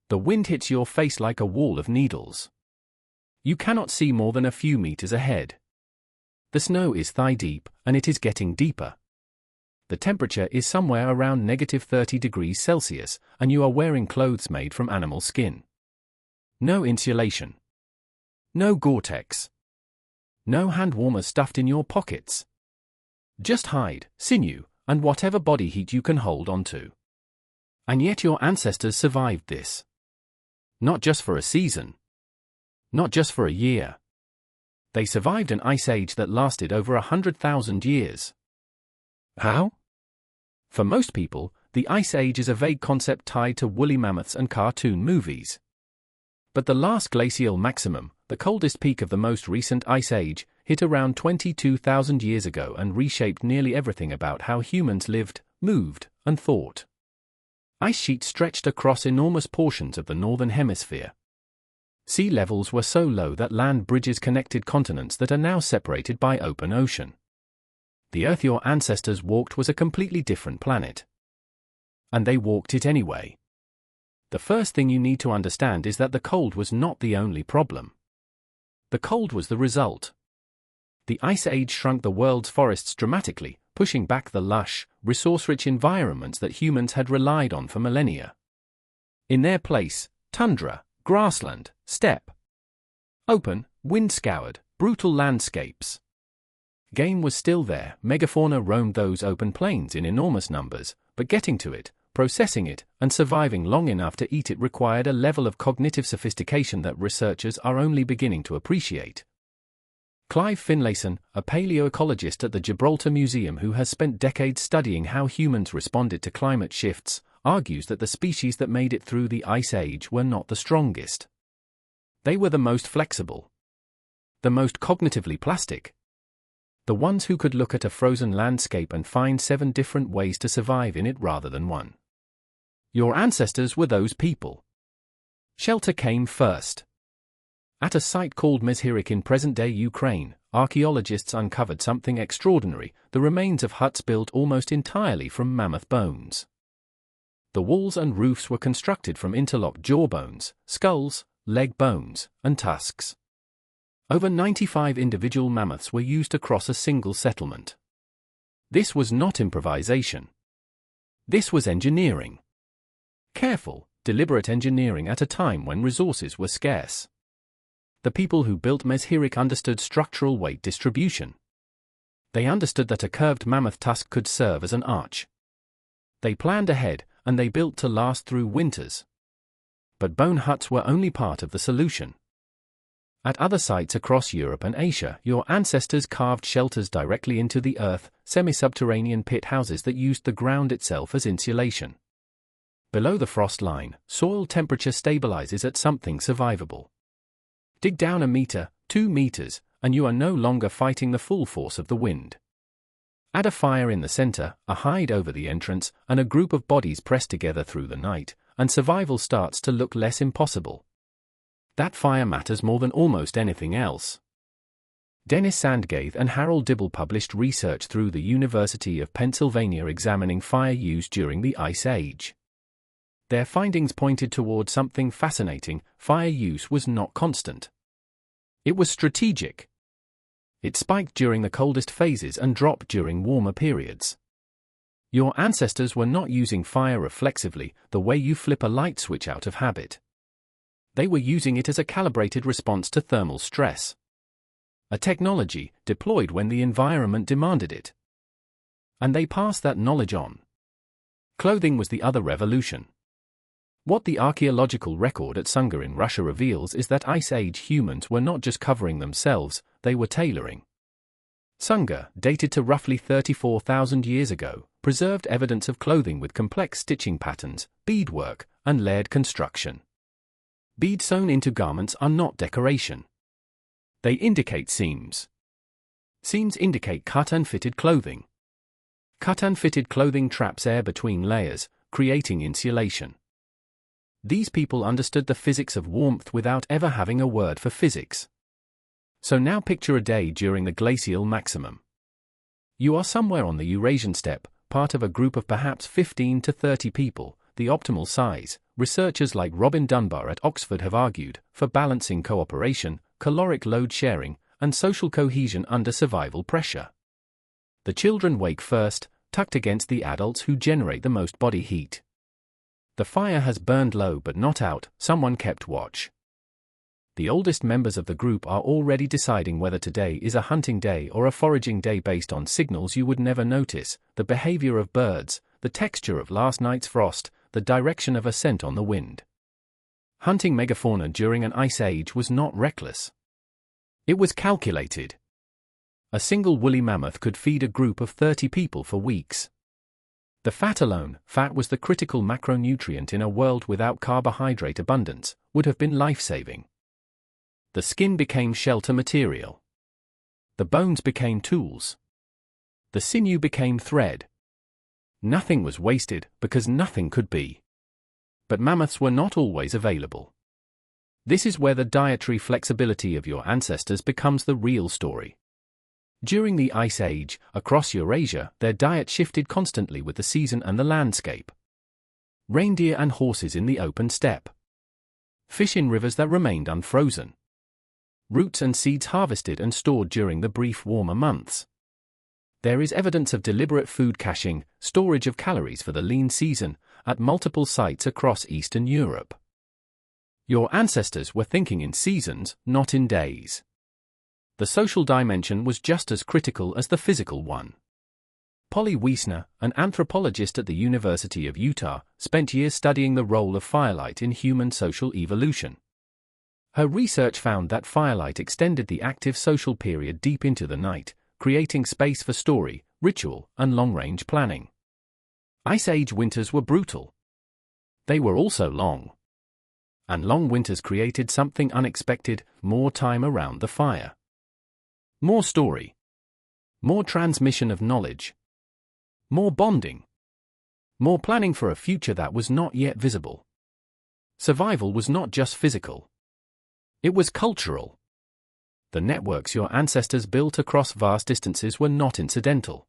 The wind hits your face like a wall of needles. You cannot see more than a few meters ahead. The snow is thigh-deep, and it is getting deeper. The temperature is somewhere around -30 degrees Celsius, and you are wearing clothes made from animal skin. No insulation. No Gore-Tex. No hand warmers stuffed in your pockets. Just hide, sinew, and whatever body heat you can hold onto. And yet your ancestors survived this. Not just for a season. Not just for a year. They survived an ice age that lasted over 100,000 years. How? For most people, the Ice Age is a vague concept tied to woolly mammoths and cartoon movies. But the last glacial maximum, the coldest peak of the most recent Ice Age, hit around 22,000 years ago and reshaped nearly everything about how humans lived, moved, and thought. Ice sheets stretched across enormous portions of the northern hemisphere. Sea levels were so low that land bridges connected continents that are now separated by open ocean. The Earth your ancestors walked was a completely different planet. And they walked it anyway. The first thing you need to understand is that the cold was not the only problem. The cold was the result. The Ice Age shrunk the world's forests dramatically, pushing back the lush, resource-rich environments that humans had relied on for millennia. In their place, tundra, grassland, steppe. Open, wind-scoured, brutal landscapes. Game was still there, megafauna roamed those open plains in enormous numbers, but getting to it, processing it, and surviving long enough to eat it required a level of cognitive sophistication that researchers are only beginning to appreciate. Clive Finlayson, a paleoecologist at the Gibraltar Museum who has spent decades studying how humans responded to climate shifts, argues that the species that made it through the Ice Age were not the strongest. They were the most flexible. The most cognitively plastic. The ones who could look at a frozen landscape and find 7 different ways to survive in it rather than one. Your ancestors were those people. Shelter came first. At a site called Meshirik in present-day Ukraine, archaeologists uncovered something extraordinary, the remains of huts built almost entirely from mammoth bones. The walls and roofs were constructed from interlocked jawbones, skulls, leg bones, and tusks. Over 95 individual mammoths were used across a single settlement. This was not improvisation. This was engineering. Careful, deliberate engineering at a time when resources were scarce. The people who built Meshirik understood structural weight distribution. They understood that a curved mammoth tusk could serve as an arch. They planned ahead, and they built to last through winters. But bone huts were only part of the solution. At other sites across Europe and Asia, your ancestors carved shelters directly into the earth, semi-subterranean pit houses that used the ground itself as insulation. Below the frost line, soil temperature stabilizes at something survivable. Dig down 1 meter, 2 meters, and you are no longer fighting the full force of the wind. Add a fire in the center, a hide over the entrance, and a group of bodies pressed together through the night, and survival starts to look less impossible. That fire matters more than almost anything else. Dennis Sandgaith and Harold Dibble published research through the University of Pennsylvania examining fire use during the Ice Age. Their findings pointed toward something fascinating: fire use was not constant. It was strategic. It spiked during the coldest phases and dropped during warmer periods. Your ancestors were not using fire reflexively, the way you flip a light switch out of habit. They were using it as a calibrated response to thermal stress. A technology deployed when the environment demanded it. And they passed that knowledge on. Clothing was the other revolution. What the archaeological record at Sunga in Russia reveals is that Ice Age humans were not just covering themselves, they were tailoring. Sunga, dated to roughly 34,000 years ago, preserved evidence of clothing with complex stitching patterns, beadwork, and layered construction. Beads sewn into garments are not decoration. They indicate seams. Seams indicate cut and fitted clothing. Cut and fitted clothing traps air between layers, creating insulation. These people understood the physics of warmth without ever having a word for physics. So now picture a day during the glacial maximum. You are somewhere on the Eurasian steppe, part of a group of perhaps 15 to 30 people, the optimal size, researchers like Robin Dunbar at Oxford have argued for balancing cooperation, caloric load sharing, and social cohesion under survival pressure. The children wake first, tucked against the adults who generate the most body heat. The fire has burned low but not out, someone kept watch. The oldest members of the group are already deciding whether today is a hunting day or a foraging day based on signals you would never notice, the behavior of birds, the texture of last night's frost, the direction of a scent on the wind. Hunting megafauna during an ice age was not reckless. It was calculated. A single woolly mammoth could feed a group of 30 people for weeks. The fat alone, fat was the critical macronutrient in a world without carbohydrate abundance, would have been life-saving. The skin became shelter material. The bones became tools. The sinew became thread. Nothing was wasted because nothing could be. But mammoths were not always available. This is where the dietary flexibility of your ancestors becomes the real story. During the Ice Age, across Eurasia, their diet shifted constantly with the season and the landscape. Reindeer and horses in the open steppe. Fish in rivers that remained unfrozen. Roots and seeds harvested and stored during the brief warmer months. There is evidence of deliberate food caching, storage of calories for the lean season, at multiple sites across Eastern Europe. Your ancestors were thinking in seasons, not in days. The social dimension was just as critical as the physical one. Polly Wiesner, an anthropologist at the University of Utah, spent years studying the role of firelight in human social evolution. Her research found that firelight extended the active social period deep into the night, creating space for story, ritual, and long-range planning. Ice Age winters were brutal. They were also long. And long winters created something unexpected, more time around the fire. More story. More transmission of knowledge. More bonding. More planning for a future that was not yet visible. Survival was not just physical. It was cultural. The networks your ancestors built across vast distances were not incidental.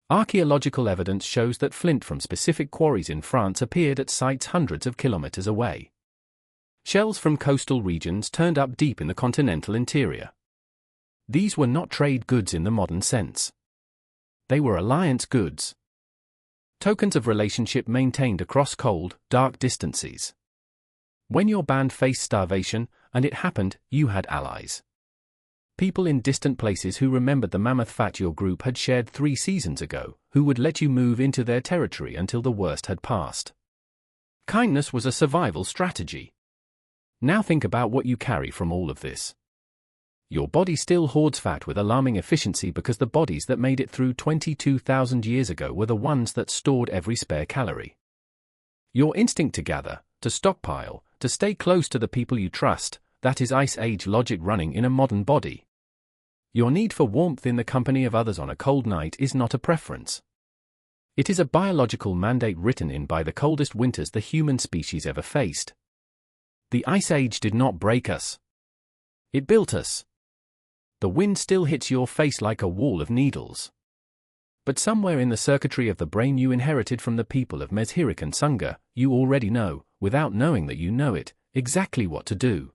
Archaeological evidence shows that flint from specific quarries in France appeared at sites hundreds of kilometers away. Shells from coastal regions turned up deep in the continental interior. These were not trade goods in the modern sense. They were alliance goods. Tokens of relationship maintained across cold, dark distances. When your band faced starvation, and it happened, you had allies. People in distant places who remembered the mammoth fat your group had shared 3 seasons ago, who would let you move into their territory until the worst had passed. Kindness was a survival strategy. Now think about what you carry from all of this. Your body still hoards fat with alarming efficiency because the bodies that made it through 22,000 years ago were the ones that stored every spare calorie. Your instinct to gather, to stockpile, to stay close to the people you trust, that is Ice Age logic running in a modern body. Your need for warmth in the company of others on a cold night is not a preference. It is a biological mandate written in by the coldest winters the human species ever faced. The Ice Age did not break us. It built us. The wind still hits your face like a wall of needles. But somewhere in the circuitry of the brain you inherited from the people of Meshirik and Sunga, you already know, without knowing that you know it, exactly what to do.